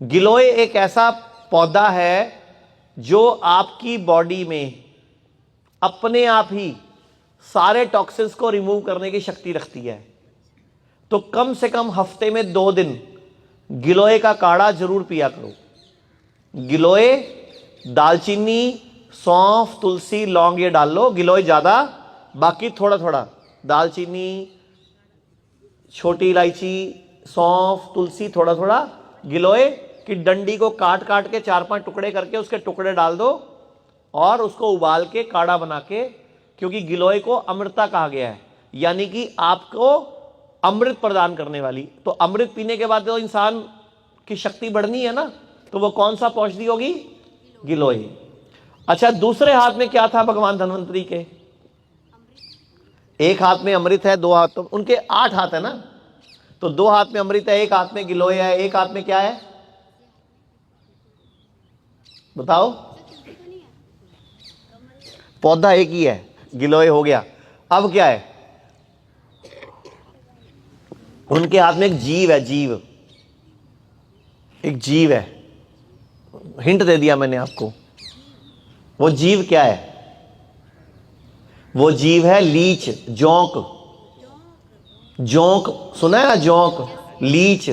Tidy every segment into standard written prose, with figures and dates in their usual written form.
गिलोय एक ऐसा पौधा है जो आपकी बॉडी में अपने आप ही सारे टॉक्सिन्स को रिमूव करने की शक्ति रखती है। तो कम से कम हफ्ते में 2 दिन गिलोय का काढ़ा जरूर पिया करो। गिलोय, दालचीनी, सौंफ, तुलसी, लौंग ये डाल लो, गिलोय ज्यादा, बाकी थोड़ा थोड़ा दालचीनी, छोटी इलायची, सौंफ, तुलसी, थोड़ा थोड़ा गिलोय की डंडी को काट काट के 4-5 टुकड़े करके उसके टुकड़े डाल दो और उसको उबाल के काढ़ा बना के, क्योंकि गिलोय को अमृता कहा गया है, यानी कि आपको अमृत प्रदान करने वाली। तो अमृत पीने के बाद तो इंसान की शक्ति बढ़नी है ना, तो वो कौन सा औषधि होगी? गिलोय। अच्छा, दूसरे हाथ में क्या था भगवान धन्वंतरी के? एक हाथ में अमृत है, 2 हाथ तो उनके 8 हाथ है ना, तो 2 हाथ में अमृत है, एक हाथ में गिलोय है, एक हाथ में क्या है बताओ? पौधा एक ही है, गिलोय हो गया। अब क्या है? उनके हाथ में एक जीव है, जीव, एक जीव है। हिंट दे दिया मैंने आपको। वो जीव क्या है? वो जीव है लीच, जोंक। जोंक सुना है ना? जोंक, लीच,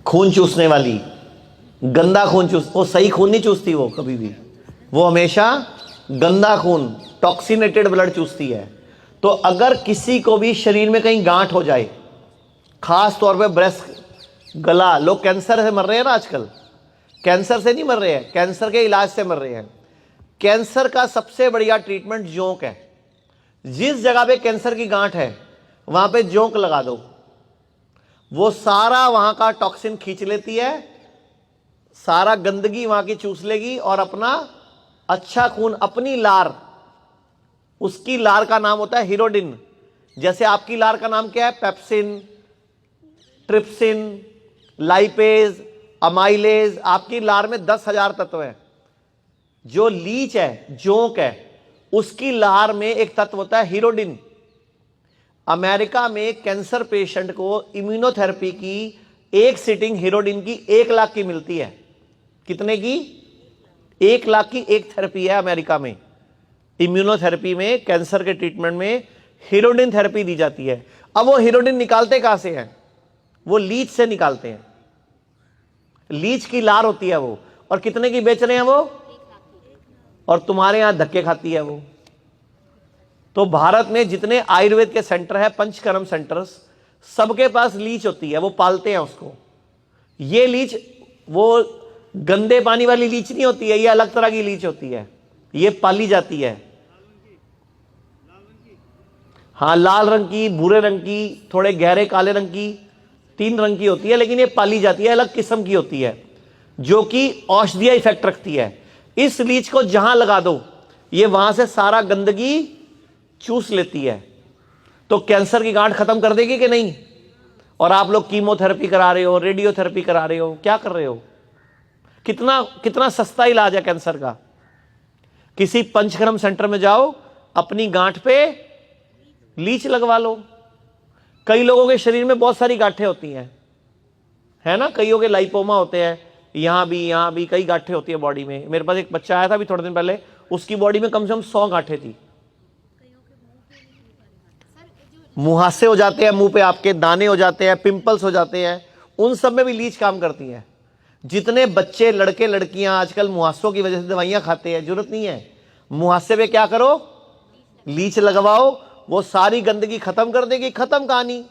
खून चूसने वाली, गंदा खून चूस, वो सही खून नहीं चूसती वो कभी भी, वो हमेशा गंदा खून, टॉक्सिनेटेड ब्लड चूसती है। तो अगर किसी को भी शरीर में कहीं गांठ हो जाए, खास तौर पे ब्रेस्ट, गला, लोग कैंसर से मर रहे हैं ना आजकल, कैंसर से नहीं मर रहे हैं, कैंसर के इलाज से मर रहे हैं। कैंसर का सबसे बढ़िया ट्रीटमेंट जोंक है। जिस जगह पे कैंसर की गांठ है वहां पे जोंक लगा दो, वो सारा वहां का टॉक्सिन खींच लेती है, सारा गंदगी वहां की चूस लेगी और अपना अच्छा खून, अपनी लार, उसकी लार का नाम होता है हीरोडिन। जैसे आपकी लार का नाम क्या है? Pepsin, trypsin, lipase, amylase. आपकी लार में 10,000 तत्व हैं। जो लीच है, जोंक है, उसकी लार में एक तत्व होता है हीरोडिन। अमेरिका में कैंसर पेशेंट को इम्यूनोथेरेपी की एक सिटिंग हीरोडिन की 1 लाख की मिलती है। कितने की? 1 लाख की एक थेरेपी है अमेरिका में। इम्यूनोथेरेपी में, कैंसर के ट्रीटमेंट में हीरोडिन थेरेपी दी जाती है। अब वो हीरोडिन निकालते कहां से हैं? वो लीच से निकालते हैं। लीच की लार होती है वो, और कितने की बेच रहे हैं वो? और तुम्हारे यहां धक्के खाती है वो। तो भारत में जितने आयुर्वेद के सेंटर है, पंचकर्म सेंटर्स, सबके पास लीच होती है, वो पालते हैं उसको। ये लीच वो गंदे पानी वाली लीच नहीं होती है, ये अलग तरह की लीच होती है, ये पाली जाती है। हाँ, लाल रंग की, भूरे रंग की, थोड़े गहरे काले रंग की, 3 रंग की होती है, लेकिन ये पाली जाती है, अलग किस्म की होती है, जो कि औषधीय इफेक्ट रखती है। इस लीच को जहां लगा दो, ये वहां से सारा गंदगी चूस लेती है, तो कैंसर की गांठ खत्म कर देगी कि नहीं? और आप लोग कीमोथेरेपी करा रहे हो, रेडियोथेरेपी करा रहे हो, क्या कर रहे हो? कितना कितना सस्ता इलाज है कैंसर का। किसी पंचकर्म सेंटर में जाओ, अपनी गांठ पे लीच लगवा लो। कई लोगों के शरीर में बहुत सारी गांठें होती हैं, है ना? कईयों के लाइपोमा होते हैं, यहां भी कई गांठें होती है बॉडी में। मेरे पास एक बच्चा आया था अभी थोड़े दिन पहले, उसकी बॉडी में कम से कम 100 गांठें थी। मुहासे हो जाते हैं, मुंह पे आपके दाने हो जाते हैं, पिंपल्स हो जाते हैं, उन सब में भी लीच काम करती है। जितने बच्चे, लड़के लड़कियां आजकल मुहासों की वजह से दवाइयां खाते हैं, जरूरत नहीं है। मुहासे पे क्या करो? लीच लगवाओ, वो सारी गंदगी खत्म कर देगी। खत्म कहानी।